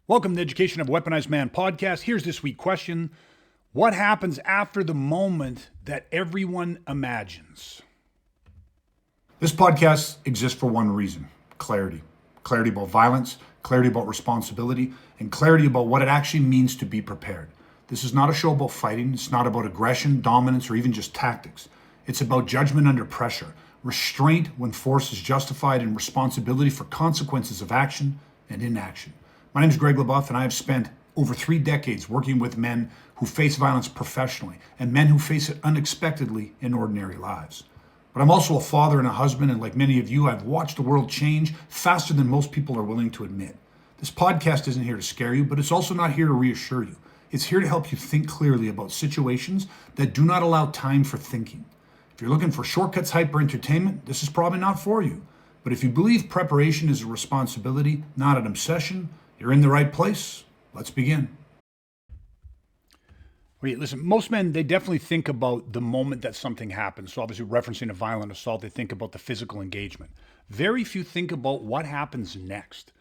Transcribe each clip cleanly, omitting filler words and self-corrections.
Welcome to the Education of a Weaponized Man podcast. Here's this week's question. What happens after the moment that everyone imagines? This podcast exists for one reason: clarity. Clarity about violence, clarity about responsibility, and clarity about what it actually means to be prepared. This is not a show about fighting. It's not about aggression, dominance, or even just tactics. It's about judgment under pressure, restraint when force is justified, and responsibility for consequences of action and inaction. My name is Greg LeBoeuf, and I have spent over 3 decades working with men who face violence professionally and men who face it unexpectedly in ordinary lives. But I'm also a father and a husband, and like many of you, I've watched the world change faster than most people are willing to admit. This podcast isn't here to scare you, but it's also not here to reassure you. It's here to help you think clearly about situations that do not allow time for thinking. If you're looking for shortcuts, hype, or entertainment, this is probably not for you. But if you believe preparation is a responsibility, not an obsession, you're in the right place. Let's begin. Wait, listen, most men, they definitely think about the moment that something happens. So obviously referencing a violent assault, they think about the physical engagement. Very few think about what happens next.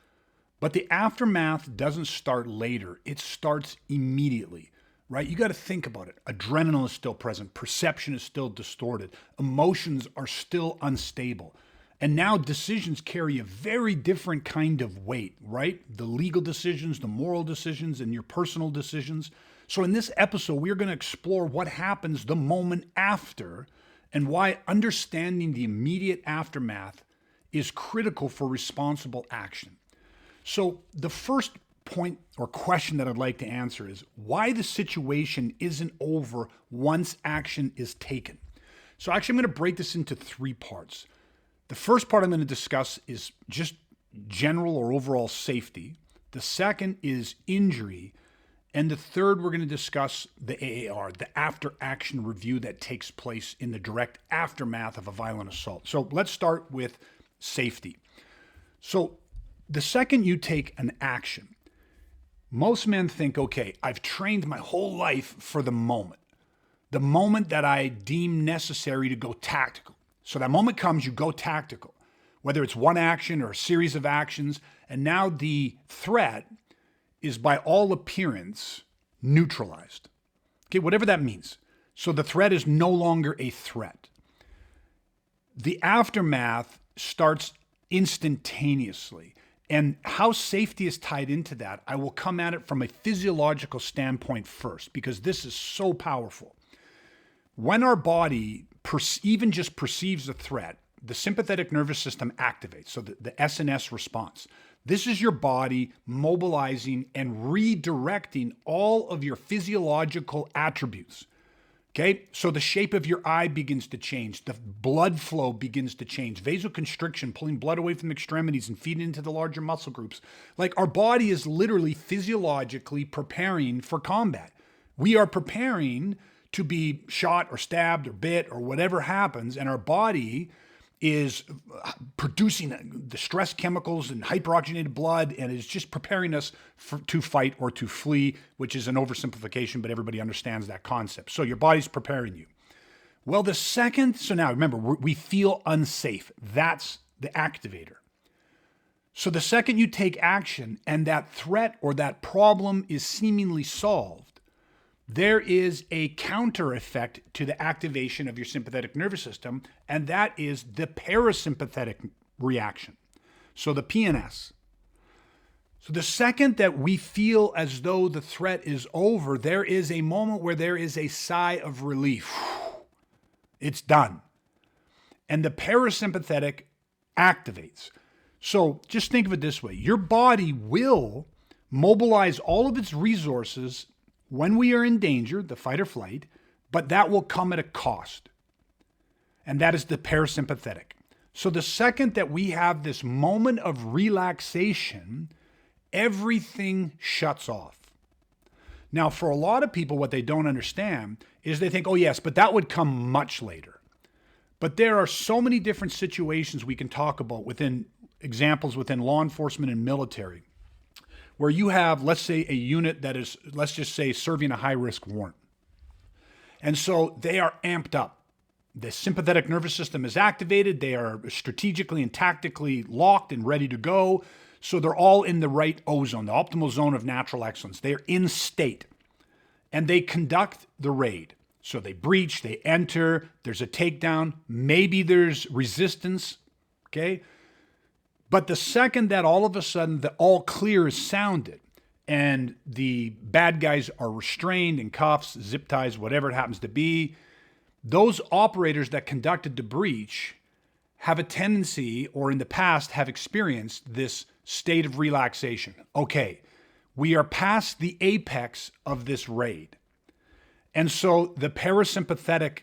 But the aftermath doesn't start later. It starts immediately, right? You got to think about it. Adrenaline is still present. Perception is still distorted. Emotions are still unstable. And now decisions carry a very different kind of weight, right? The legal decisions, the moral decisions, and your personal decisions. So in this episode, we're going to explore what happens the moment after and why understanding the immediate aftermath is critical for responsible action. So the first point or question that I'd like to answer is why the situation isn't over once action is taken. So actually, I'm going to break this into 3 parts. The first part I'm going to discuss is just general or overall safety. The second is injury. And the third, we're going to discuss the AAR, the after action review that takes place in the direct aftermath of a violent assault. So let's start with safety. So the second you take an action, most men think, okay, I've trained my whole life for the moment that I deem necessary to go tactical. So that moment comes, you go tactical, whether it's one action or a series of actions, and now the threat is by all appearance neutralized. Okay, whatever that means. So the threat is no longer a threat. The aftermath starts instantaneously. And how safety is tied into that, I will come at it from a physiological standpoint first, because this is so powerful. When our body even just perceives a threat, the sympathetic nervous system activates, so the SNS response. This is your body mobilizing and redirecting all of your physiological attributes. Okay, so the shape of your eye begins to change. The blood flow begins to change. Vasoconstriction, pulling blood away from the extremities and feeding into the larger muscle groups. Like our body is literally physiologically preparing for combat. We are preparing to be shot or stabbed or bit or whatever happens, and our body is producing the stress chemicals and hyperoxygenated blood and is just preparing us to fight or to flee, which is an oversimplification, but everybody understands that concept. So your body's preparing you. Well, so now remember, we feel unsafe. That's the activator. So the second you take action and that threat or that problem is seemingly solved, there is a counter effect to the activation of your sympathetic nervous system, and that is the parasympathetic reaction. So the PNS. So the second that we feel as though the threat is over, there is a moment where there is a sigh of relief. It's done. And the parasympathetic activates. So just think of it this way. Your body will mobilize all of its resources when we are in danger, the fight or flight, but that will come at a cost. And that is the parasympathetic. So the second that we have this moment of relaxation, everything shuts off. Now, for a lot of people, what they don't understand is they think, oh yes, but that would come much later. But there are so many different situations we can talk about examples within law enforcement and military, where you have, let's say, a unit that is, let's just say, serving a high-risk warrant. And so they are amped up. The sympathetic nervous system is activated. They are strategically and tactically locked and ready to go. So they're all in the right ozone, the optimal zone of natural excellence. They're in state and they conduct the raid. So they breach, they enter, there's a takedown, maybe there's resistance, okay? But the second that all of a sudden the all clear is sounded and the bad guys are restrained in cuffs, zip ties, whatever it happens to be, those operators that conducted the breach have a tendency, or in the past have experienced, this state of relaxation. Okay, we are past the apex of this raid. And so the parasympathetic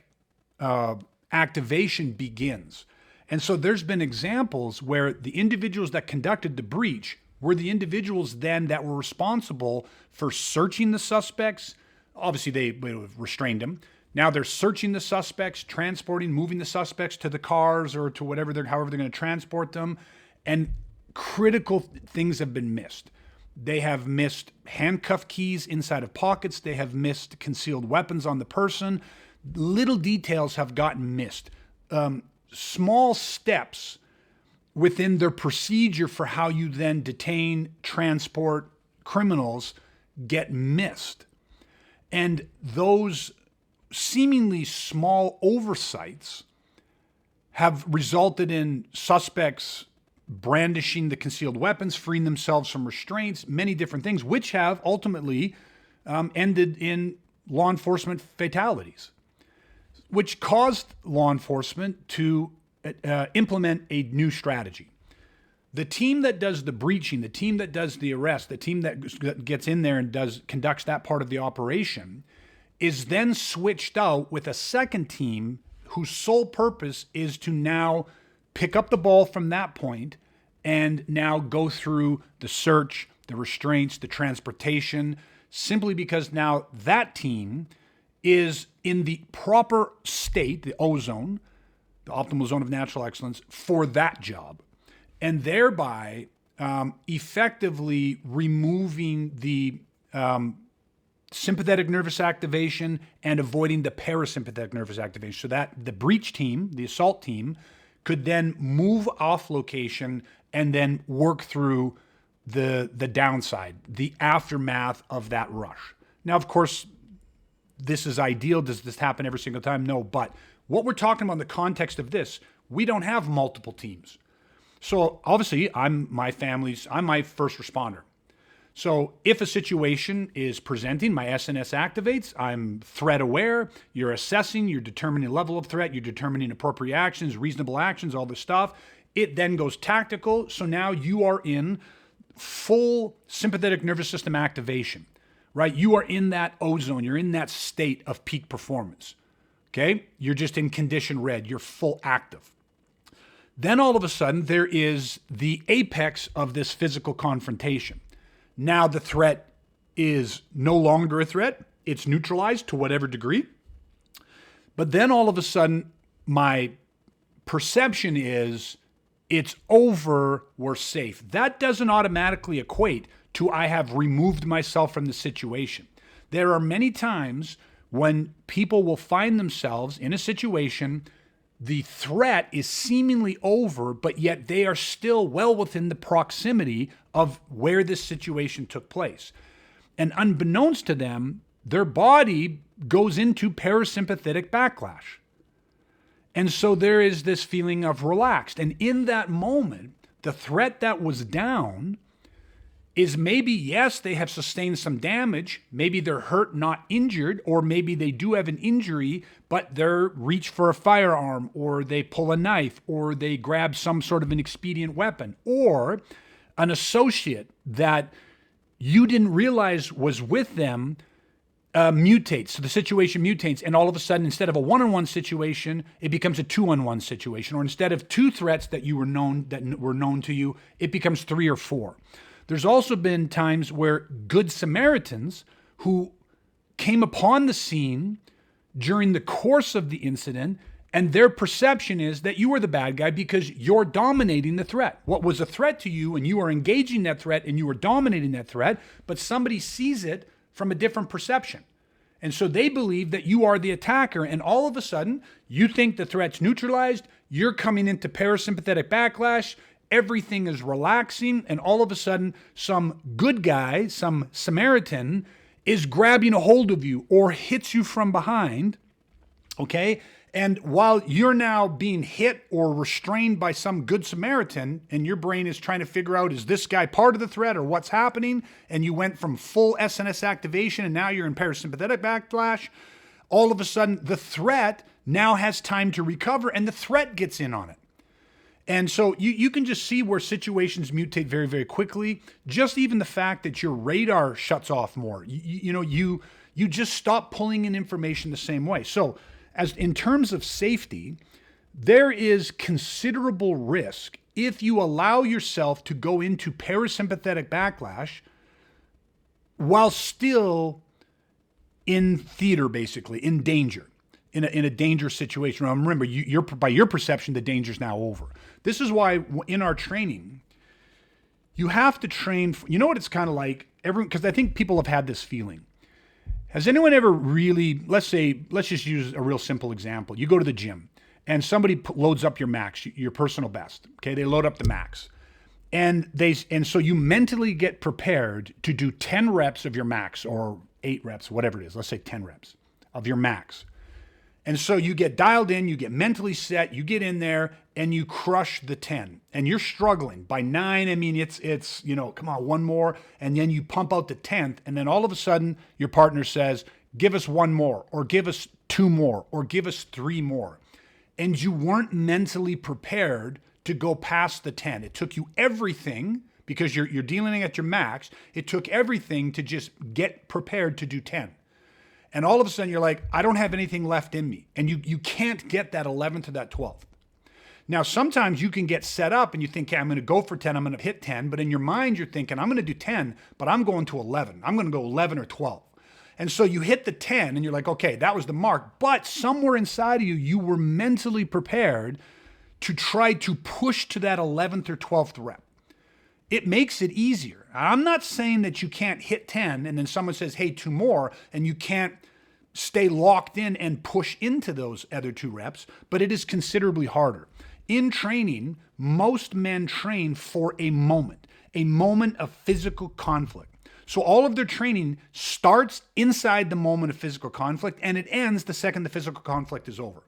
activation begins. And so there's been examples where the individuals that conducted the breach were the individuals then that were responsible for searching the suspects. Obviously, they restrained them. Now they're searching the suspects, transporting, moving the suspects to the cars or to whatever however they're going to transport them. And critical things have been missed. They have missed handcuff keys inside of pockets. They have missed concealed weapons on the person. Little details have gotten missed. Small steps within their procedure for how you then detain, transport criminals get missed. And those seemingly small oversights have resulted in suspects brandishing the concealed weapons, freeing themselves from restraints, many different things, which have ultimately ended in law enforcement fatalities, which caused law enforcement to implement a new strategy. The team that does the breaching, the team that does the arrest, the team that gets in there and conducts that part of the operation is then switched out with a second team whose sole purpose is to now pick up the ball from that point and now go through the search, the restraints, the transportation, simply because now that team is in the proper state, the ozone, the optimal zone of natural excellence, for that job. And thereby effectively removing the sympathetic nervous activation and avoiding the parasympathetic nervous activation, so that the breach team, the assault team, could then move off location and then work through the downside, the aftermath of that rush. Now, of course, this is ideal. Does this happen every single time? No, but what we're talking about in the context of this, we don't have multiple teams. So obviously, I'm my first responder. So if a situation is presenting, my SNS activates, I'm threat aware, you're assessing, you're determining level of threat, you're determining appropriate actions, reasonable actions, all this stuff. It then goes tactical. So now you are in full sympathetic nervous system activation, right? You are in that ozone, you're in that state of peak performance, okay? You're just in condition red, you're full active. Then all of a sudden, there is the apex of this physical confrontation. Now the threat is no longer a threat. It's neutralized to whatever degree. But then all of a sudden, my perception is it's over, we're safe. That doesn't automatically equate to I have removed myself from the situation. There are many times when people will find themselves in a situation, the threat is seemingly over, but yet they are still well within the proximity of where this situation took place. And unbeknownst to them, their body goes into parasympathetic backlash. And so there is this feeling of relaxed. And in that moment, the threat that was down is maybe, yes, they have sustained some damage. Maybe they're hurt, not injured, or maybe they do have an injury, but they're reach for a firearm, or they pull a knife, or they grab some sort of an expedient weapon, or an associate that you didn't realize was with them mutates. So the situation mutates, and all of a sudden, instead of a one-on-one situation, it becomes a two-on-one situation, or instead of two threats that were known to you, it becomes three or four. There's also been times where good Samaritans who came upon the scene during the course of the incident, and their perception is that you are the bad guy because you're dominating the threat. What was a threat to you, and you are engaging that threat, and you are dominating that threat, but somebody sees it from a different perception. And so they believe that you are the attacker, and all of a sudden, you think the threat's neutralized, you're coming into parasympathetic backlash, everything is relaxing, and all of a sudden, some good guy, some Samaritan, is grabbing a hold of you or hits you from behind, okay? And while you're now being hit or restrained by some good Samaritan, and your brain is trying to figure out, is this guy part of the threat or what's happening? And you went from full SNS activation and now you're in parasympathetic backlash. All of a sudden, the threat now has time to recover and the threat gets in on it. And so you can just see where situations mutate very, very quickly. Just even the fact that your radar shuts off more. You just stop pulling in information the same way. So as in terms of safety, there is considerable risk if you allow yourself to go into parasympathetic backlash while still in theater, basically, in danger, in a dangerous situation. Now, remember, you're by your perception, the danger's now over. This is why in our training, you have to train. You know what it's kind of like? Because I think people have had this feeling. Has anyone ever really, let's just use a real simple example. You go to the gym and somebody loads up your max, your personal best. Okay, they load up the max. And so you mentally get prepared to do 10 reps of your max or 8 reps, whatever it is. Let's say 10 reps of your max. And so you get dialed in, you get mentally set, you get in there and you crush the 10 and you're struggling. By 9, I mean, it's, come on, one more. And then you pump out the 10th. And then all of a sudden your partner says, give us 1 more or give us 2 more or give us 3 more. And you weren't mentally prepared to go past the 10. It took you everything because you're dealing at your max. It took everything to just get prepared to do 10. And all of a sudden you're like, I don't have anything left in me. And you can't get that 11th to that 12th. Now, sometimes you can get set up and you think, okay, I'm going to go for 10. I'm going to hit 10. But in your mind, you're thinking, I'm going to do 10, but I'm going to 11. I'm going to go 11 or 12. And so you hit the 10 and you're like, okay, that was the mark. But somewhere inside of you, you were mentally prepared to try to push to that 11th or 12th rep. It makes it easier. I'm not saying that you can't hit 10 and then someone says, hey, 2 more, and you can't stay locked in and push into those other 2 reps, but it is considerably harder. In training, most men train for a moment of physical conflict. So all of their training starts inside the moment of physical conflict and it ends the second the physical conflict is over.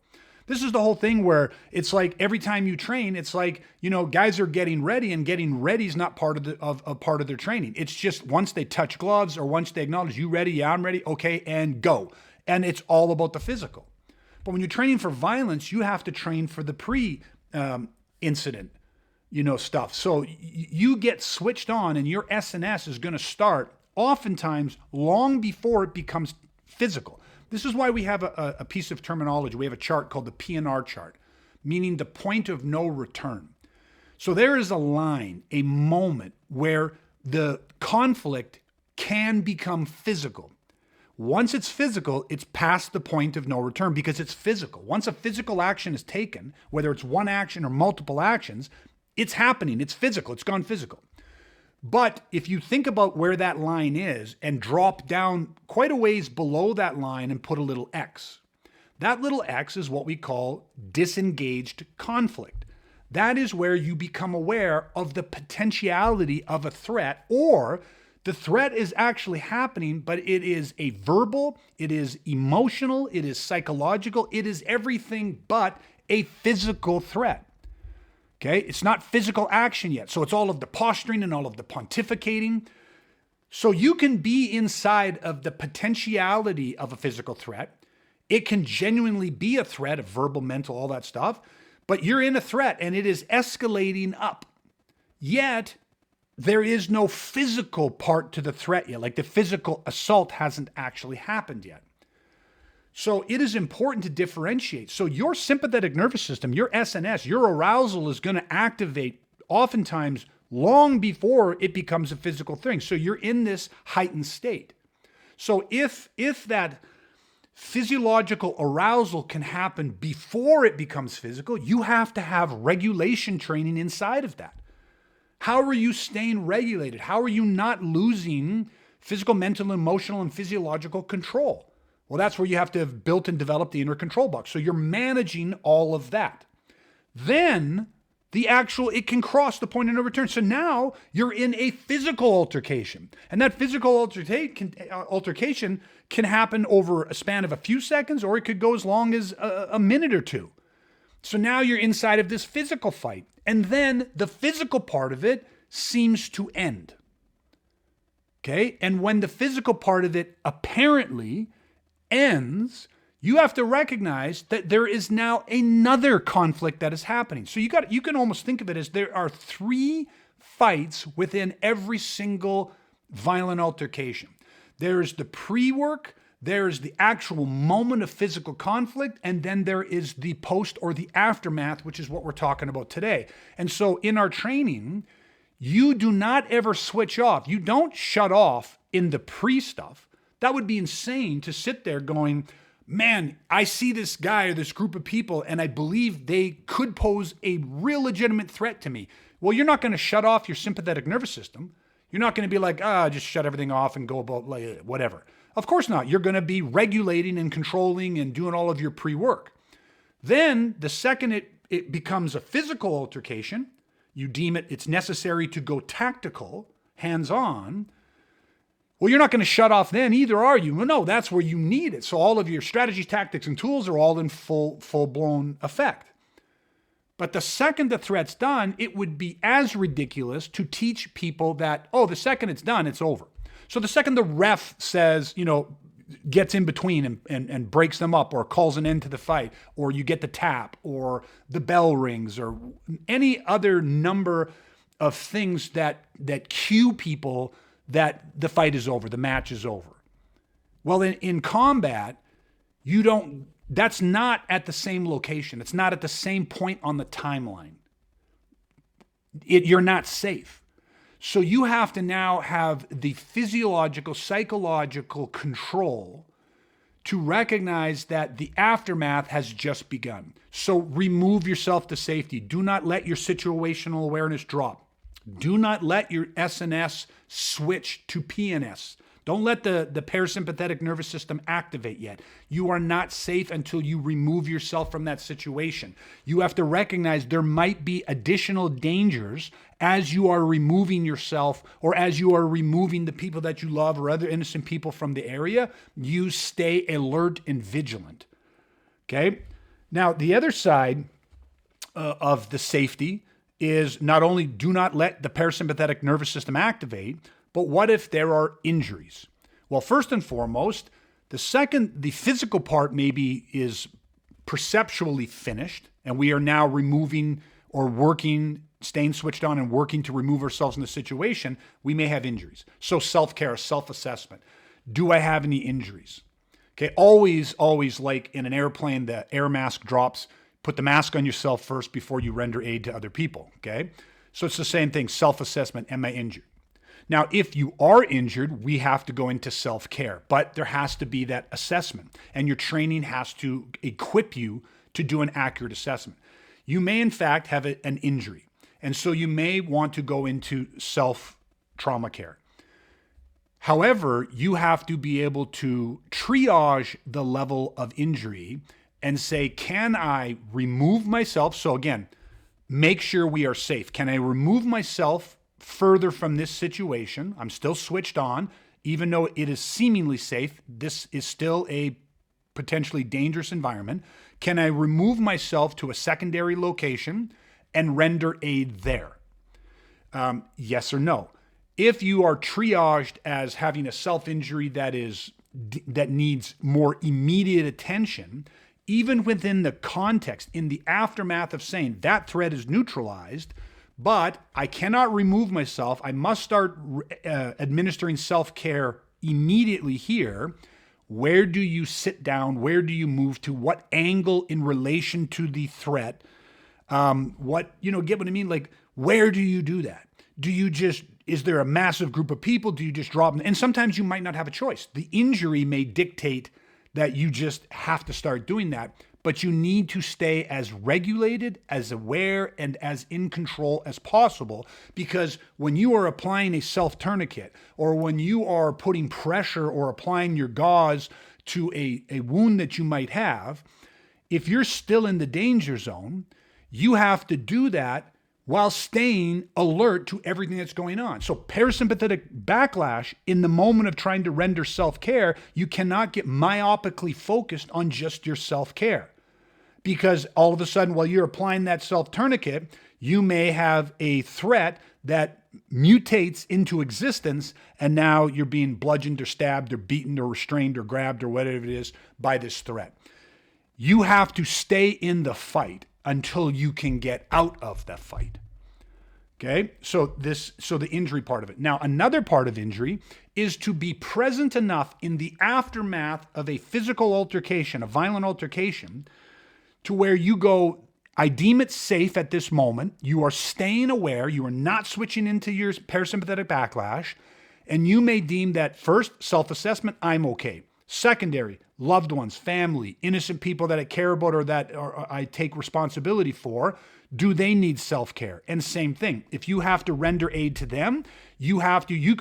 This is the whole thing where it's like every time you train, it's like, guys are getting ready and getting ready is not part of their training. It's just once they touch gloves or once they acknowledge you ready, yeah, I'm ready, okay, and go. And it's all about the physical. But when you're training for violence, you have to train for the pre-incident, stuff. So you get switched on and your SNS is going to start oftentimes long before it becomes physical. This is why we have a piece of terminology. We have a chart called the PNR chart, meaning the point of no return. So there is a line, a moment where the conflict can become physical. Once it's physical, it's past the point of no return because it's physical. Once a physical action is taken, whether it's one action or multiple actions, it's happening. It's physical. It's gone physical. But if you think about where that line is and drop down quite a ways below that line and put a little X, that little X is what we call disengaged conflict. That is where you become aware of the potentiality of a threat, or the threat is actually happening, but it is a verbal, it is emotional, it is psychological, it is everything but a physical threat. Okay, it's not physical action yet. So it's all of the posturing and all of the pontificating. So you can be inside of the potentiality of a physical threat. It can genuinely be a threat of verbal, mental, all that stuff, but you're in a threat and it is escalating up. Yet there is no physical part to the threat yet. Like the physical assault hasn't actually happened yet. So it is important to differentiate. So your sympathetic nervous system, your SNS, your arousal is going to activate oftentimes long before it becomes a physical thing. So you're in this heightened state. So if that physiological arousal can happen before it becomes physical, you have to have regulation training inside of that. How are you staying regulated? How are you not losing physical, mental, emotional, and physiological control? Well, that's where you have to have built and developed the inner control box. So you're managing all of that. Then it can cross the point of no return. So now you're in a physical altercation. And that physical altercation can happen over a span of a few seconds, or it could go as long as a minute or two. So now you're inside of this physical fight. And then the physical part of it seems to end. Okay? And when the physical part of it apparently ends, you have to recognize that there is now another conflict that is happening. So you can almost think of it as there are 3 fights within every single violent altercation. There is the pre-work, there is the actual moment of physical conflict, and then there is the post or the aftermath, which is what we're talking about today. And so in our training, you do not ever switch off. You don't shut off in the pre-stuff. That would be insane to sit there going, man, I see this guy or this group of people and I believe they could pose a real legitimate threat to me. Well, you're not going to shut off your sympathetic nervous system. You're not going to be like, just shut everything off and go about like whatever. Of course not. You're going to be regulating and controlling and doing all of your pre-work. Then the second it becomes a physical altercation, you deem it's necessary to go tactical, hands-on. Well, you're not going to shut off then either, are you? Well, no, that's where you need it. So all of your strategy, tactics, and tools are all in full-blown effect. But the second the threat's done, it would be as ridiculous to teach people that, the second it's done, it's over. So the second the ref says, gets in between and breaks them up or calls an end to the fight, or you get the tap or the bell rings or any other number of things that cue people that the fight is over, the match is over. Well, in combat, that's not at the same location. It's not at the same point on the timeline. You're not safe. So you have to now have the physiological, psychological control to recognize that the aftermath has just begun. So remove yourself to safety. Do not let your situational awareness drop. Do not let your SNS switch to PNS. Don't let the parasympathetic nervous system activate yet. You are not safe until you remove yourself from that situation. You have to recognize there might be additional dangers as you are removing yourself or as you are removing the people that you love or other innocent people from the area. You stay alert and vigilant. Okay? Now, the other side of the safety is not only do not let the parasympathetic nervous system activate, but what if there are injuries? Well, first and foremost, the physical part maybe is perceptually finished, and we are now removing or working, staying switched on and working to remove ourselves from the situation. We may have injuries. So self-care, self-assessment. Do I have any injuries? Okay, always, like in an airplane, the air mask drops. Put the mask on yourself first before you render aid to other people, okay? So it's the same thing, self-assessment, am I injured? Now, if you are injured, we have to go into self-care, but there has to be that assessment, and your training has to equip you to do an accurate assessment. You may, in fact, have an injury, and so you may want to go into self-trauma care. However, you have to be able to triage the level of injury and say, can I remove myself? So again, make sure we are safe. Can I remove myself further from this situation? I'm still switched on. Even though it is seemingly safe, this is still a potentially dangerous environment. Can I remove myself to a secondary location and render aid there? Yes or no. If you are triaged as having a self-injury that needs more immediate attention, even within the context, in the aftermath of saying that threat is neutralized, but I cannot remove myself, I must start administering self-care immediately here. Where do you sit down? Where do you move to? What angle in relation to the threat? Get what I mean? Like, where do you do that? Is there a massive group of people? Do you just drop them? And sometimes you might not have a choice. The injury may dictate that you just have to start doing that, but you need to stay as regulated, as aware, and as in control as possible, because when you are applying a self-tourniquet, or when you are putting pressure or applying your gauze to a wound that you might have, if you're still in the danger zone, you have to do that while staying alert to everything that's going on. So parasympathetic backlash, in the moment of trying to render self-care, you cannot get myopically focused on just your self-care. Because all of a sudden, while you're applying that self-tourniquet, you may have a threat that mutates into existence, and now you're being bludgeoned or stabbed or beaten or restrained or grabbed or whatever it is by this threat. You have to stay in the fight until you can get out of the fight. Okay? So the injury part of it. Now, another part of injury is to be present enough in the aftermath of a physical altercation, a violent altercation, to where you go, I deem it safe at this moment. You are staying aware. You are not switching into your parasympathetic backlash. And you may deem that first, self-assessment, I'm okay. Secondary, loved ones, family, innocent people that I care about or that I take responsibility for, do they need self-care? And same thing, if you have to render aid to them, you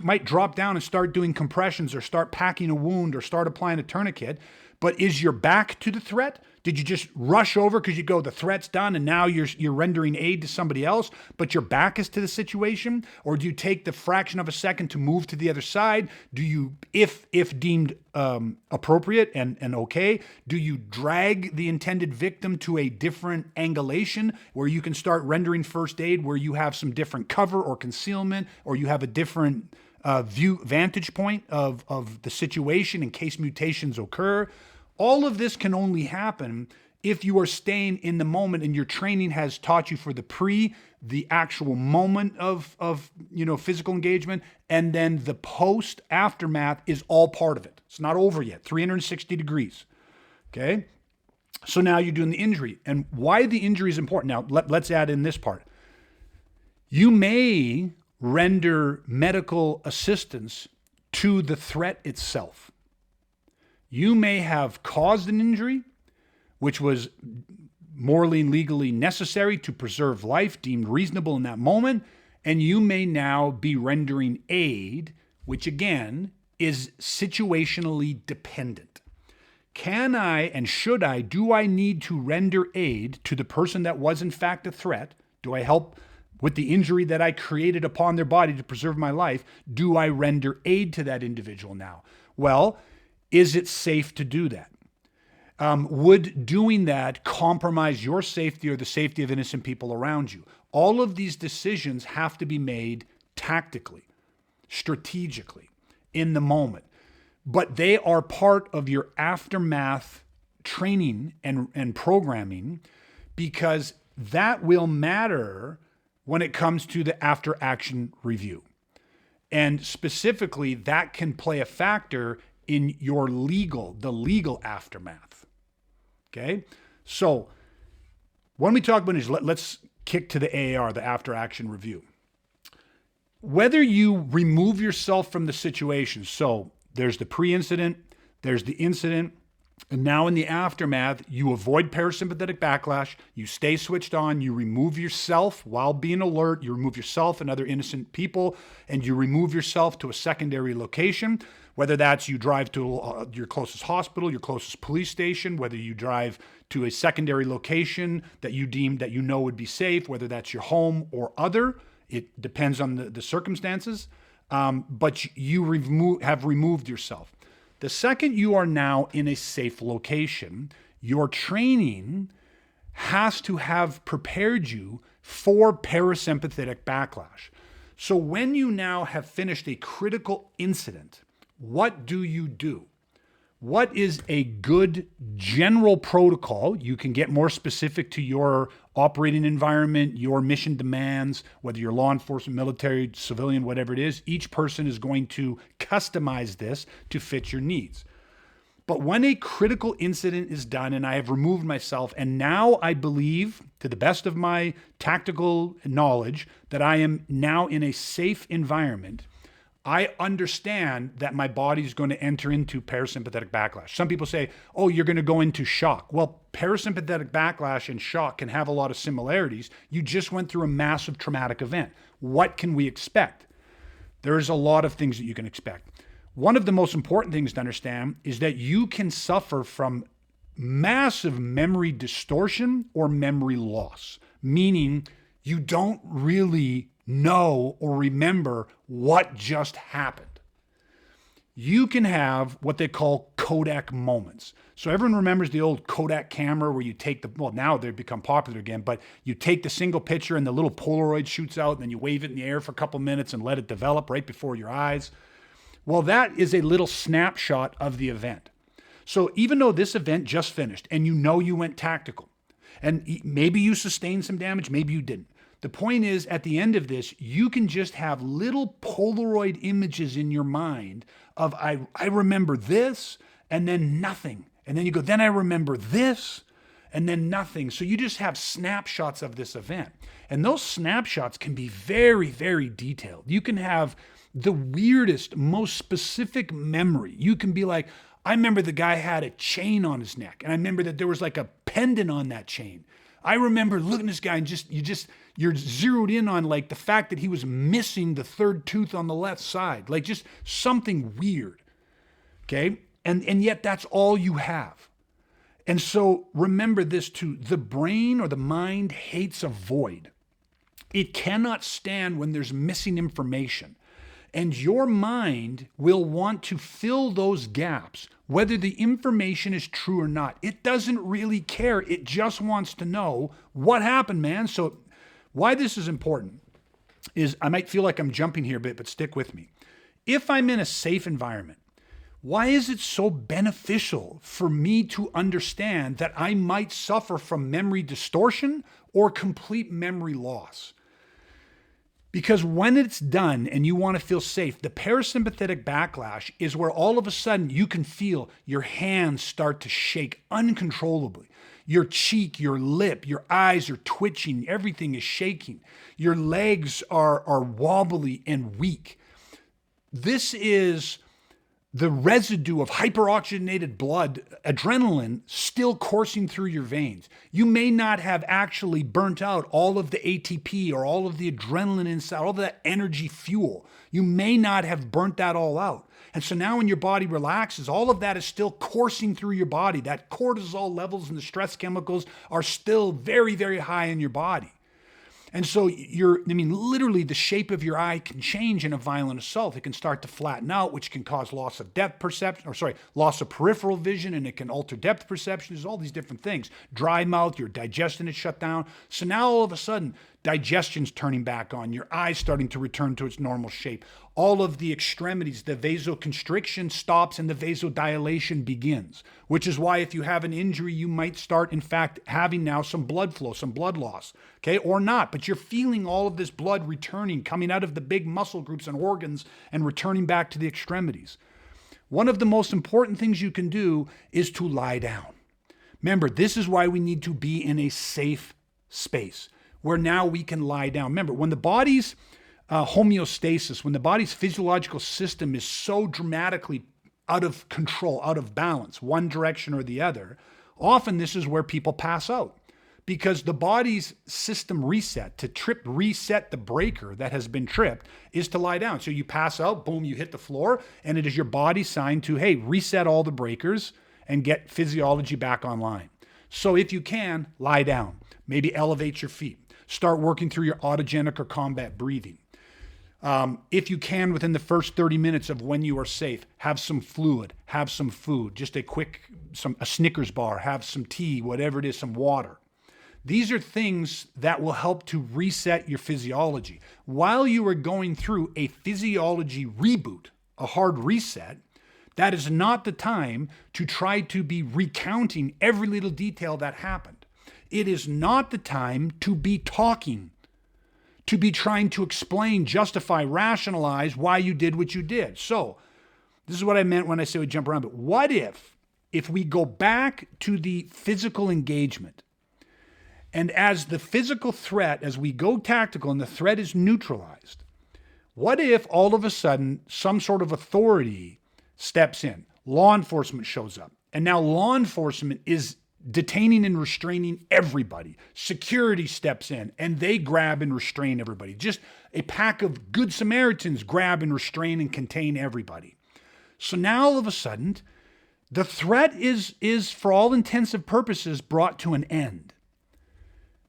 might drop down and start doing compressions or start packing a wound or start applying a tourniquet, but is your back to the threat? Did you just rush over because you go, the threat's done and now you're rendering aid to somebody else, but your back is to the situation? Or do you take the fraction of a second to move to the other side? Do you, if deemed appropriate and okay, do you drag the intended victim to a different angulation where you can start rendering first aid, where you have some different cover or concealment, or you have a different vantage point of the situation in case mutations occur? All of this can only happen if you are staying in the moment and your training has taught you for the actual moment of physical engagement, and then the post aftermath is all part of it. It's not over yet, 360 degrees. Okay? So now you're doing the injury. And why the injury is important. Now, let's add in this part. You may render medical assistance to the threat itself. You may have caused an injury, which was morally and legally necessary to preserve life, deemed reasonable in that moment, and you may now be rendering aid, which again is situationally dependent. Can I and should I, do I need to render aid to the person that was in fact a threat? Do I help with the injury that I created upon their body to preserve my life? Do I render aid to that individual now? Well, is it safe to do that? Would doing that compromise your safety or the safety of innocent people around you? All of these decisions have to be made tactically, strategically, in the moment. But they are part of your aftermath training and programming, because that will matter when it comes to the after action review. And specifically, that can play a factor in your the legal aftermath. Okay? So when we talk about injury, let's kick to the AAR, the after action review. Whether you remove yourself from the situation, so there's the pre-incident, there's the incident, and now in the aftermath, you avoid parasympathetic backlash, you stay switched on, you remove yourself while being alert, you remove yourself and other innocent people, and you remove yourself to a secondary location, whether that's you drive to your closest hospital, your closest police station, whether you drive to a secondary location that you deem that you know would be safe, whether that's your home or other. It depends on the circumstances, but you have removed yourself. The second you are now in a safe location, your training has to have prepared you for parasympathetic backlash. So when you now have finished a critical incident, what do you do? What is a good general protocol? You can get more specific to your operating environment, your mission demands, whether you're law enforcement, military, civilian, whatever it is. Each person is going to customize this to fit your needs. But when a critical incident is done and I have removed myself, and now I believe, to the best of my tactical knowledge, that I am now in a safe environment, I understand that my body is going to enter into parasympathetic backlash. Some people say, oh, you're going to go into shock. Well, parasympathetic backlash and shock can have a lot of similarities. You just went through a massive traumatic event. What can we expect? There's a lot of things that you can expect. One of the most important things to understand is that you can suffer from massive memory distortion or memory loss, meaning you don't really know or remember what just happened. You can have what they call Kodak moments. So everyone remembers the old Kodak camera where you take well, now they've become popular again, but you take the single picture and the little Polaroid shoots out and then you wave it in the air for a couple minutes and let it develop right before your eyes. Well, that is a little snapshot of the event. So even though this event just finished and you know you went tactical and maybe you sustained some damage, maybe you didn't. The point is, at the end of this, you can just have little Polaroid images in your mind of, I remember this, and then nothing. And then you go, then I remember this, and then nothing. So you just have snapshots of this event. And those snapshots can be very, very detailed. You can have the weirdest, most specific memory. You can be like, I remember the guy had a chain on his neck, and I remember that there was like a pendant on that chain. I remember looking at this guy and you're zeroed in on like the fact that he was missing the third tooth on the left side, like just something weird. Okay. And yet that's all you have. And so remember this too, the brain or the mind hates a void. It cannot stand when there's missing information. And your mind will want to fill those gaps, whether the information is true or not. It doesn't really care. It just wants to know what happened, man. So why this is important is I might feel like I'm jumping here a bit, but stick with me. If I'm in a safe environment, why is it so beneficial for me to understand that I might suffer from memory distortion or complete memory loss? Because when it's done and you want to feel safe, the parasympathetic backlash is where all of a sudden you can feel your hands start to shake uncontrollably. Your cheek, your lip, your eyes are twitching, everything is shaking. Your legs are wobbly and weak. This is the residue of hyperoxygenated blood, adrenaline, still coursing through your veins. You may not have actually burnt out all of the ATP or all of the adrenaline inside, all of that energy fuel. You may not have burnt that all out. And so now when your body relaxes, all of that is still coursing through your body. That cortisol levels and the stress chemicals are still very, very high in your body. And so literally the shape of your eye can change in a violent assault. It can start to flatten out, which can cause loss of loss of peripheral vision, and it can alter depth perception. There's all these different things. Dry mouth, your digestion is shut down. So now all of a sudden, digestion's turning back on, your eye's starting to return to its normal shape. All of the extremities, the vasoconstriction stops and the vasodilation begins, which is why if you have an injury, you might start, in fact, having now some blood flow, some blood loss, okay, or not, but you're feeling all of this blood returning, coming out of the big muscle groups and organs and returning back to the extremities. One of the most important things you can do is to lie down. Remember, this is why we need to be in a safe space where now we can lie down. Remember, when the body's homeostasis, when the body's physiological system is so dramatically out of control, out of balance, one direction or the other, often this is where people pass out because the body's system reset, reset the breaker that has been tripped, is to lie down. So you pass out, boom, you hit the floor, and it is your body's sign to, hey, reset all the breakers and get physiology back online. So if you can, lie down, maybe elevate your feet. Start working through your autogenic or combat breathing. If you can, within the first 30 minutes of when you are safe, have some fluid, have some food, just a Snickers bar, have some tea, whatever it is, some water. These are things that will help to reset your physiology. While you are going through a physiology reboot, a hard reset, that is not the time to try to be recounting every little detail that happened. It is not the time to be talking, to be trying to explain, justify, rationalize why you did what you did. So this is what I meant when I say we jump around. But what if we go back to the physical engagement, and as the physical threat, as we go tactical and the threat is neutralized, what if all of a sudden some sort of authority steps in, law enforcement shows up, and now law enforcement is detaining and restraining everybody. Security steps in and they grab and restrain everybody. Just a pack of good Samaritans grab and restrain and contain everybody. So now all of a sudden, the threat is for all intents and purposes brought to an end.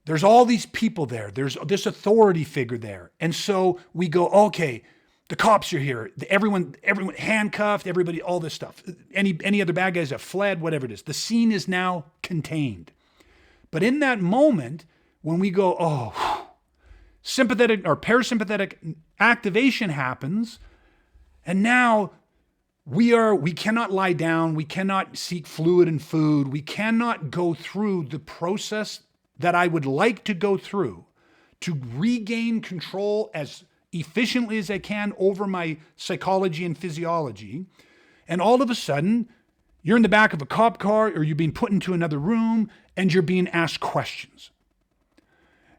There's all these people there. There's this authority figure there. And so we go, okay, the cops are here. Everyone handcuffed, everybody, all this stuff. Any other bad guys have fled, whatever it is. The scene is now contained. But in that moment, when we go, oh, sympathetic or parasympathetic activation happens, and now we cannot lie down, we cannot seek fluid and food, we cannot go through the process that I would like to go through to regain control as efficiently as I can over my psychology and physiology. And all of a sudden, you're in the back of a cop car or you're being put into another room and you're being asked questions.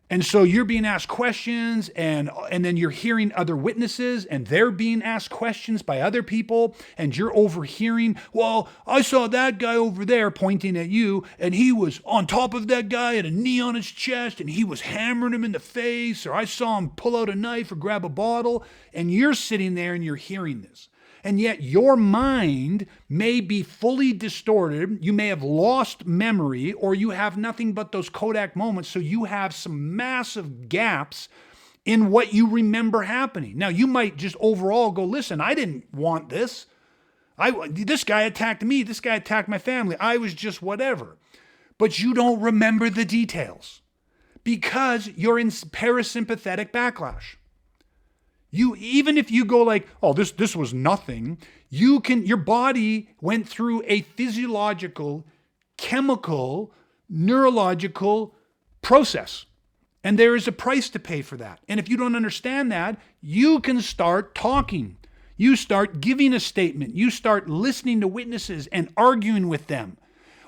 And so you're being asked questions and then you're hearing other witnesses and they're being asked questions by other people and you're overhearing, well, I saw that guy over there pointing at you and he was on top of that guy and a knee on his chest and he was hammering him in the face, or I saw him pull out a knife or grab a bottle, and you're sitting there and you're hearing this. And yet your mind may be fully distorted. You may have lost memory, or you have nothing but those Kodak moments. So you have some massive gaps in what you remember happening. Now, you might just overall go, listen, I didn't want this. This guy attacked me. This guy attacked my family. I was just whatever. But you don't remember the details because you're in parasympathetic backlash. Even if you go like, oh, this was nothing, your body went through a physiological, chemical, neurological process. And there is a price to pay for that. And if you don't understand that, you can start talking. You start giving a statement. You start listening to witnesses and arguing with them.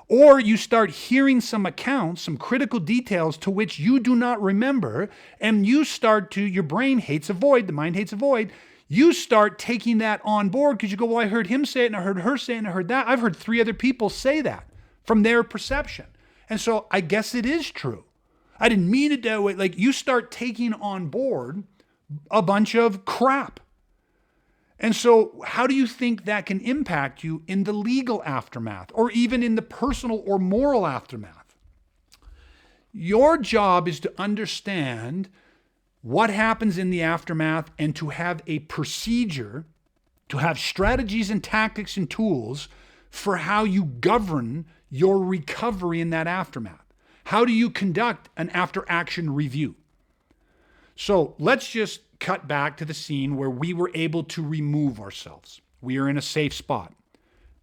Or you start hearing some accounts, some critical details to which you do not remember, and your brain hates a void, the mind hates a void. You start taking that on board because you go, well, I heard him say it, and I heard her say it, and I heard that. I've heard 3 other people say that from their perception. And so I guess it is true. I didn't mean it that way. Like, you start taking on board a bunch of crap. And so how do you think that can impact you in the legal aftermath or even in the personal or moral aftermath? Your job is to understand what happens in the aftermath and to have a procedure, to have strategies and tactics and tools for how you govern your recovery in that aftermath. How do you conduct an after-action review? So let's just cut back to the scene where we were able to remove ourselves. We are in a safe spot.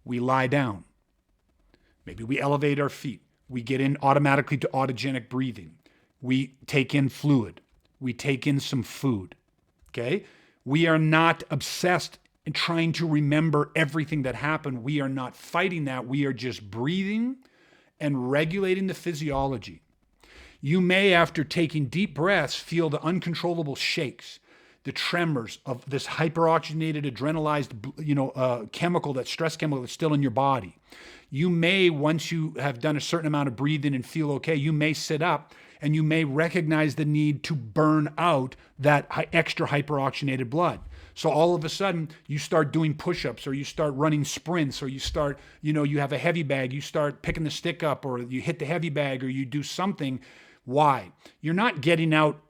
We lie down. Maybe we elevate our feet. We get in automatically to autogenic breathing. We take in fluid. We take in some food. Okay? We are not obsessed in trying to remember everything that happened. We are not fighting that. We are just breathing and regulating the physiology. You may, after taking deep breaths, feel the uncontrollable shakes, the tremors of this hyperoxygenated, adrenalized, chemical, that stress chemical that's still in your body. You may, once you have done a certain amount of breathing and feel okay, you may sit up and you may recognize the need to burn out that extra hyperoxygenated blood. So all of a sudden, you start doing push-ups, or you start running sprints, or you start, you have a heavy bag, you start picking the stick up, or you hit the heavy bag, or you do something. Why? You're not getting out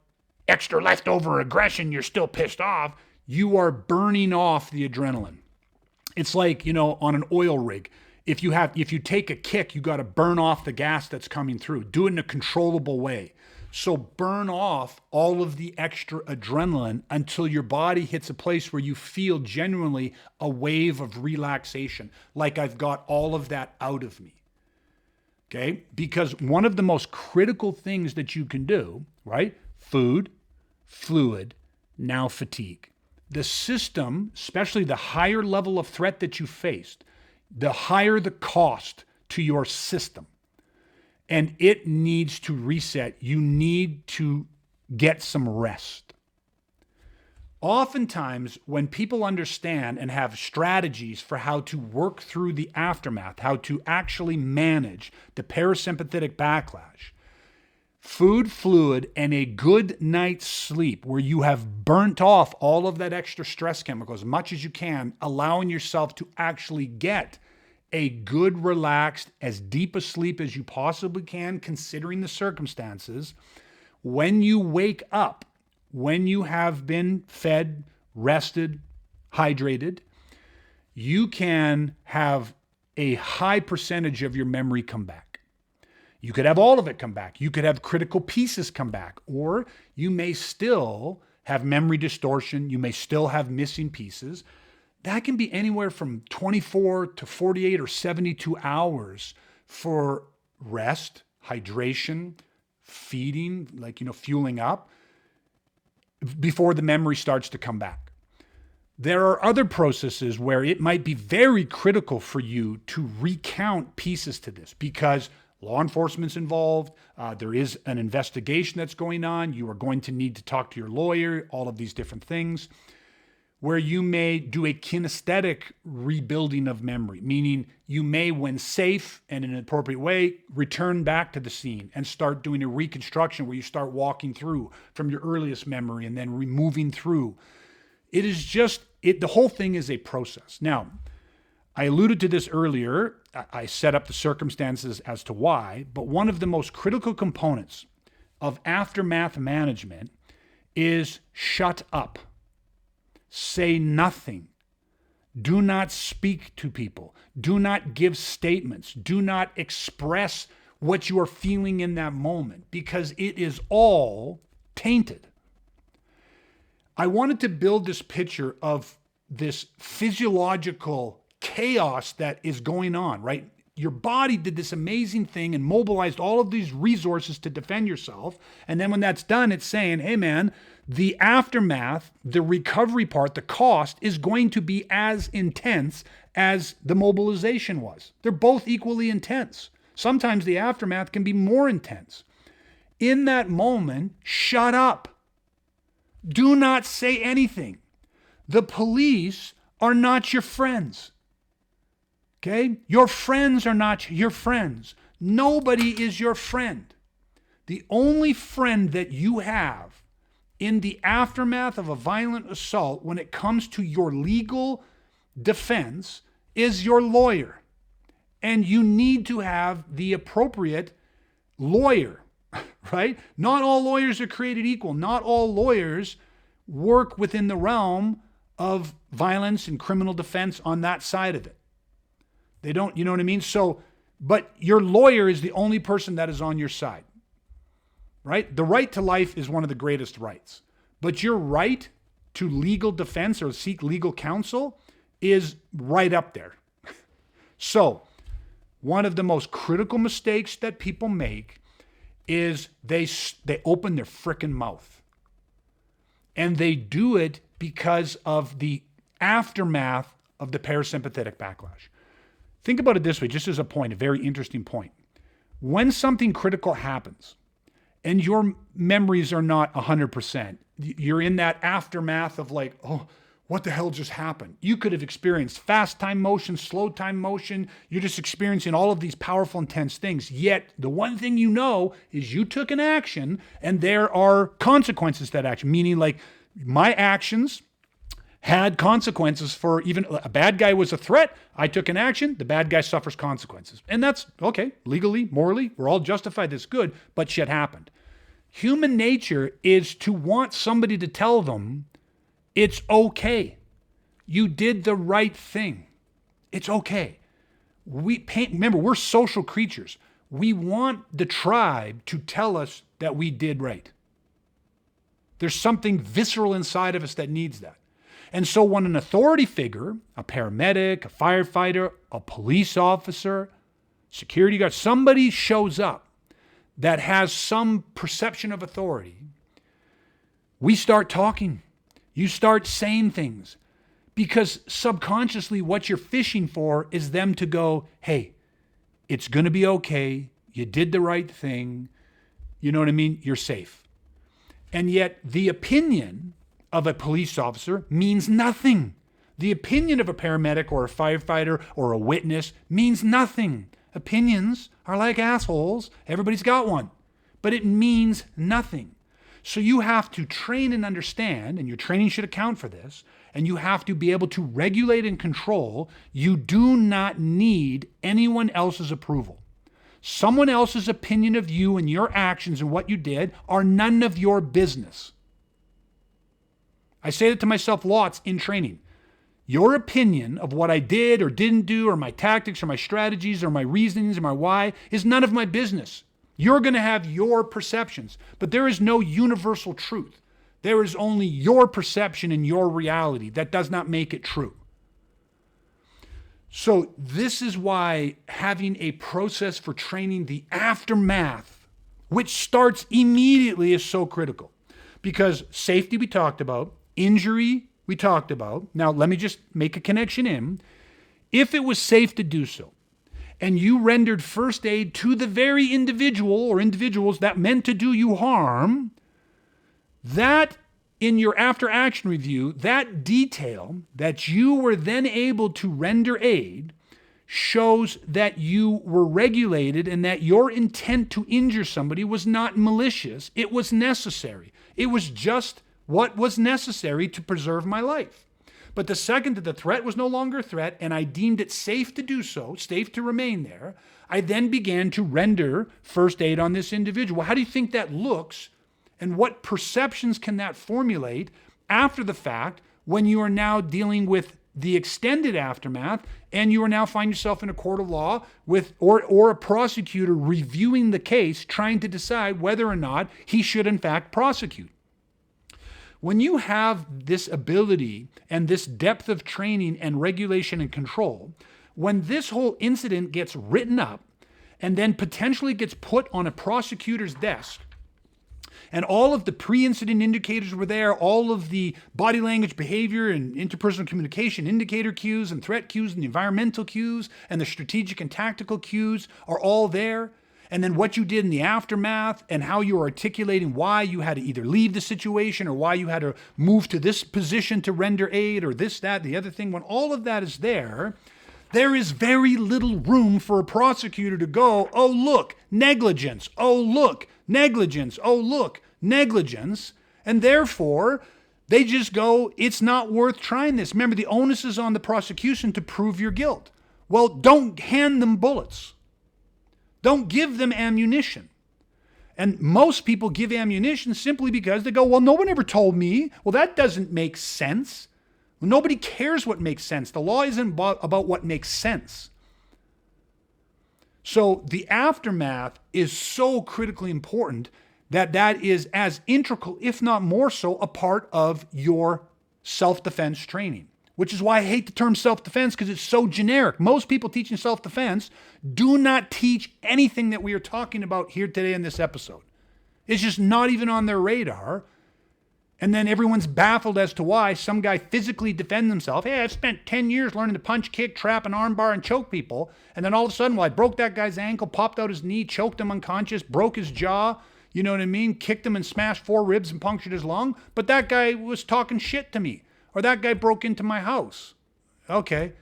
extra leftover aggression, you're still pissed off. You are burning off the adrenaline. It's like, on an oil rig. If you take a kick, you got to burn off the gas that's coming through. Do it in a controllable way. So burn off all of the extra adrenaline until your body hits a place where you feel genuinely a wave of relaxation, like I've got all of that out of me. Okay? Because one of the most critical things that you can do, right? Food, fluid, now fatigue. The system, especially the higher level of threat that you faced, the higher the cost to your system. And it needs to reset. You need to get some rest. Oftentimes, when people understand and have strategies for how to work through the aftermath, how to actually manage the parasympathetic backlash, food, fluid, and a good night's sleep where you have burnt off all of that extra stress chemical as much as you can, allowing yourself to actually get a good, relaxed, as deep a sleep as you possibly can, considering the circumstances. When you wake up, when you have been fed, rested, hydrated, you can have a high percentage of your memory come back. You could have all of it come back. You could have critical pieces come back, or you may still have memory distortion. You may still have missing pieces. That can be anywhere from 24 to 48 or 72 hours for rest, hydration, feeding, fueling up before the memory starts to come back. There are other processes where it might be very critical for you to recount pieces to this because law enforcement's involved. There is an investigation that's going on. You are going to need to talk to your lawyer, all of these different things, where you may do a kinesthetic rebuilding of memory, meaning you may, when safe and in an appropriate way, return back to the scene and start doing a reconstruction where you start walking through from your earliest memory and then moving through. It is just, the whole thing is a process. Now, I alluded to this earlier. I set up the circumstances as to why, but one of the most critical components of aftermath management is shut up. Say nothing. Do not speak to people. Do not give statements. Do not express what you are feeling in that moment because it is all tainted. I wanted to build this picture of this physiological chaos that is going on, right? Your body did this amazing thing and mobilized all of these resources to defend yourself. And then when that's done, it's saying, hey man, the aftermath, the recovery part, the cost is going to be as intense as the mobilization was. They're both equally intense. Sometimes the aftermath can be more intense. In that moment, shut up. Do not say anything. The police are not your friends. Okay? Your friends are not your friends. Nobody is your friend. The only friend that you have in the aftermath of a violent assault when it comes to your legal defense is your lawyer. And you need to have the appropriate lawyer, right? Not all lawyers are created equal. Not all lawyers work within the realm of violence and criminal defense on that side of it. They don't, you know what I mean? So, but your lawyer is the only person that is on your side, right? The right to life is one of the greatest rights, but your right to legal defense or seek legal counsel is right up there. So, one of the most critical mistakes that people make is they open their frickin' mouth. And they do it because of the aftermath of the parasympathetic backlash. Think about it this way, just as a point, a very interesting point. When something critical happens and your memories are not 100%, you're in that aftermath of like, oh, what the hell just happened? You could have experienced fast time motion, slow time motion. You're just experiencing all of these powerful, intense things. Yet the one thing you know is you took an action and there are consequences to that action, meaning like my actions had consequences for even a bad guy was a threat. I took an action. The bad guy suffers consequences. And that's okay. Legally, morally, we're all justified. That's good, but shit happened. Human nature is to want somebody to tell them it's okay. You did the right thing. It's okay. Remember, we're social creatures. We want the tribe to tell us that we did right. There's something visceral inside of us that needs that. And so when an authority figure, a paramedic, a firefighter, a police officer, security guard, somebody shows up that has some perception of authority, we start talking. You start saying things because subconsciously what you're fishing for is them to go, hey, it's going to be okay. You did the right thing. You know what I mean? You're safe. And yet the opinion of a police officer means nothing. The opinion of a paramedic or a firefighter or a witness means nothing. Opinions are like assholes. Everybody's got one. But it means nothing. So you have to train and understand, and your training should account for this, and you have to be able to regulate and control, you do not need anyone else's approval. Someone else's opinion of you and your actions and what you did are none of your business. I say that to myself lots in training. Your opinion of what I did or didn't do, or my tactics or my strategies or my reasonings or my why, is none of my business. You're going to have your perceptions, but there is no universal truth. There is only your perception and your reality. That does not make it true. So this is why having a process for training the aftermath, which starts immediately, is so critical. Because safety we talked about, injury we talked about. Now let me just make a connection in. If it was safe to do so, and you rendered first aid to the very individual or individuals that meant to do you harm, that in your after action review, that detail that you were then able to render aid shows that you were regulated and that your intent to injure somebody was not malicious. It was necessary. It was just what was necessary to preserve my life. But the second that the threat was no longer a threat and I deemed it safe to do so, safe to remain there, I then began to render first aid on this individual. How do you think that looks? And what perceptions can that formulate after the fact when you are now dealing with the extended aftermath and you are now find yourself in a court of law with or a prosecutor reviewing the case, trying to decide whether or not he should in fact prosecute? When you have this ability and this depth of training and regulation and control, when this whole incident gets written up and then potentially gets put on a prosecutor's desk, and all of the pre-incident indicators were there, all of the body language, behavior, and interpersonal communication indicator cues and threat cues and the environmental cues and the strategic and tactical cues are all there. And then what you did in the aftermath and how you were articulating why you had to either leave the situation or why you had to move to this position to render aid or this, that, the other thing. When all of that is there, there is very little room for a prosecutor to go, oh, look, negligence. Oh, look, negligence. Oh, look, negligence. And therefore, they just go, it's not worth trying this. Remember, the onus is on the prosecution to prove your guilt. Well, don't hand them bullets. Don't give them ammunition. And most people give ammunition simply because they go, well, no one ever told me. Well, that doesn't make sense. Well, nobody cares what makes sense. The law isn't about what makes sense. So the aftermath is so critically important that is as integral, if not more so, a part of your self-defense training. Which is why I hate the term self-defense, because it's so generic. Most people teaching self-defense do not teach anything that we are talking about here today in this episode. It's just not even on their radar. And then everyone's baffled as to why some guy physically defends himself. Hey, I've spent 10 years learning to punch, kick, trap, and armbar and choke people. And then all of a sudden, well, I broke that guy's ankle, popped out his knee, choked him unconscious, broke his jaw, you know what I mean? Kicked him and smashed 4 ribs and punctured his lung. But that guy was talking shit to me. Or that guy broke into my house. Okay,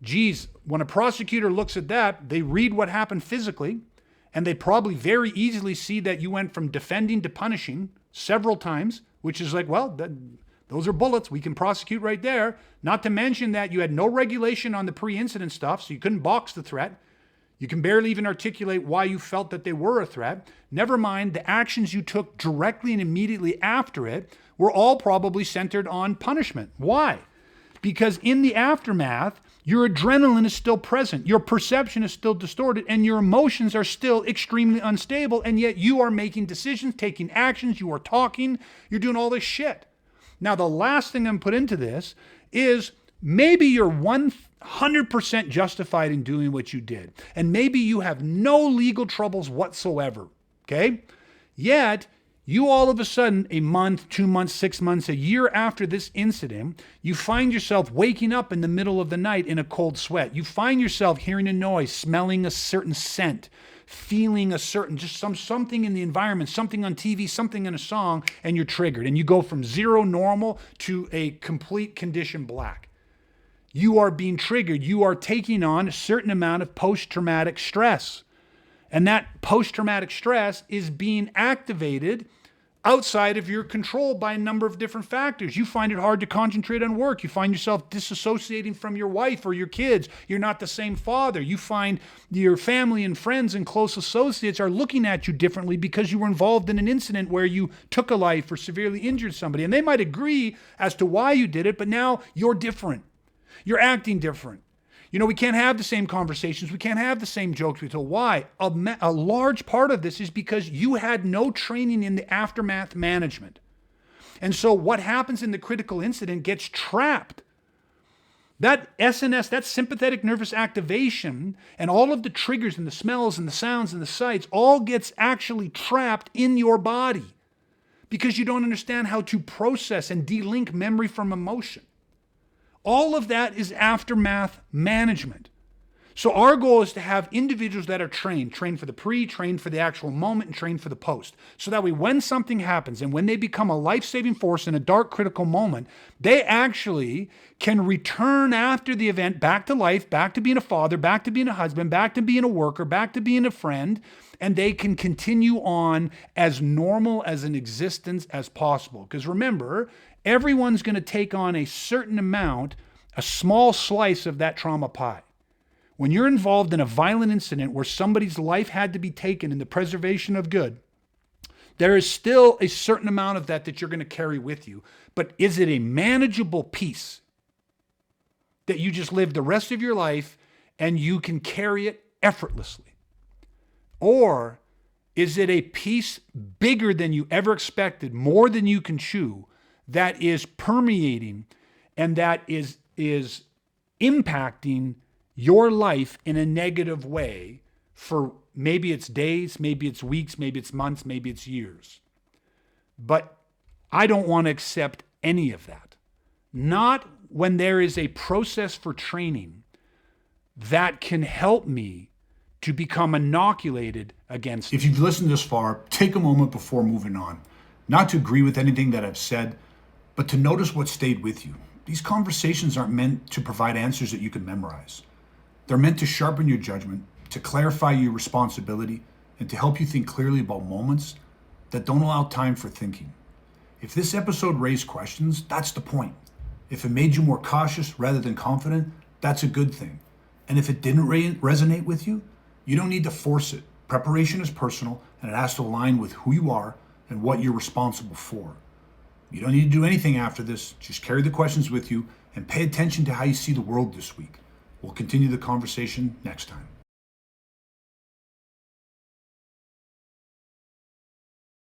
geez, when a prosecutor looks at that, they read what happened physically, and they probably very easily see that you went from defending to punishing several times, which is like, well, those are bullets. We can prosecute right there. Not to mention that you had no regulation on the pre-incident stuff, so you couldn't box the threat. You can barely even articulate why you felt that they were a threat. Never mind the actions you took directly and immediately after it were all probably centered on punishment. Why? Because in the aftermath, your adrenaline is still present, your perception is still distorted, and your emotions are still extremely unstable, and yet you are making decisions, taking actions, you are talking, you're doing all this shit. Now, the last thing I'm put into this is maybe you're 100% justified in doing what you did, and maybe you have no legal troubles whatsoever, okay? Yet, you all of a sudden, a month, 2 months, 6 months, a year after this incident, you find yourself waking up in the middle of the night in a cold sweat. You find yourself hearing a noise, smelling a certain scent, feeling a certain, just something in the environment, something on TV, something in a song, and you're triggered. And you go from zero normal to a complete condition black. You are being triggered. You are taking on a certain amount of post-traumatic stress. And that post-traumatic stress is being activated outside of your control by a number of different factors. You find it hard to concentrate on work. You find yourself disassociating from your wife or your kids. You're not the same father. You find your family and friends and close associates are looking at you differently because you were involved in an incident where you took a life or severely injured somebody. And they might agree as to why you did it, but now you're different. You're acting different. You know, we can't have the same conversations. We can't have the same jokes we told. Why? A large part of this is because you had no training in the aftermath management. And so what happens in the critical incident gets trapped. That SNS, that sympathetic nervous activation, and all of the triggers and the smells and the sounds and the sights all gets actually trapped in your body because you don't understand how to process and delink memory from emotion. All of that is aftermath management. So our goal is to have individuals that are trained for the pre, trained for the actual moment, and trained for the post. So that way when something happens and when they become a life-saving force in a dark critical moment, they actually can return after the event back to life, back to being a father, back to being a husband, back to being a worker, back to being a friend, and they can continue on as normal as an existence as possible. Because remember, everyone's going to take on a certain amount, a small slice of that trauma pie. When you're involved in a violent incident where somebody's life had to be taken in the preservation of good, there is still a certain amount of that you're going to carry with you. But is it a manageable piece that you just live the rest of your life and you can carry it effortlessly? Or is it a piece bigger than you ever expected, more than you can chew, that is permeating and that is impacting your life in a negative way for maybe it's days, maybe it's weeks, maybe it's months, maybe it's years. But I don't want to accept any of that. Not when there is a process for training that can help me to become inoculated against. If you've listened this far, take a moment before moving on, not to agree with anything that I've said, but to notice what stayed with you. These conversations aren't meant to provide answers that you can memorize. They're meant to sharpen your judgment, to clarify your responsibility, and to help you think clearly about moments that don't allow time for thinking. If this episode raised questions, that's the point. If it made you more cautious rather than confident, that's a good thing. And if it didn't resonate with you, you don't need to force it. Preparation is personal, and it has to align with who you are and what you're responsible for. You don't need to do anything after this. Just carry the questions with you and pay attention to how you see the world this week. We'll continue the conversation next time.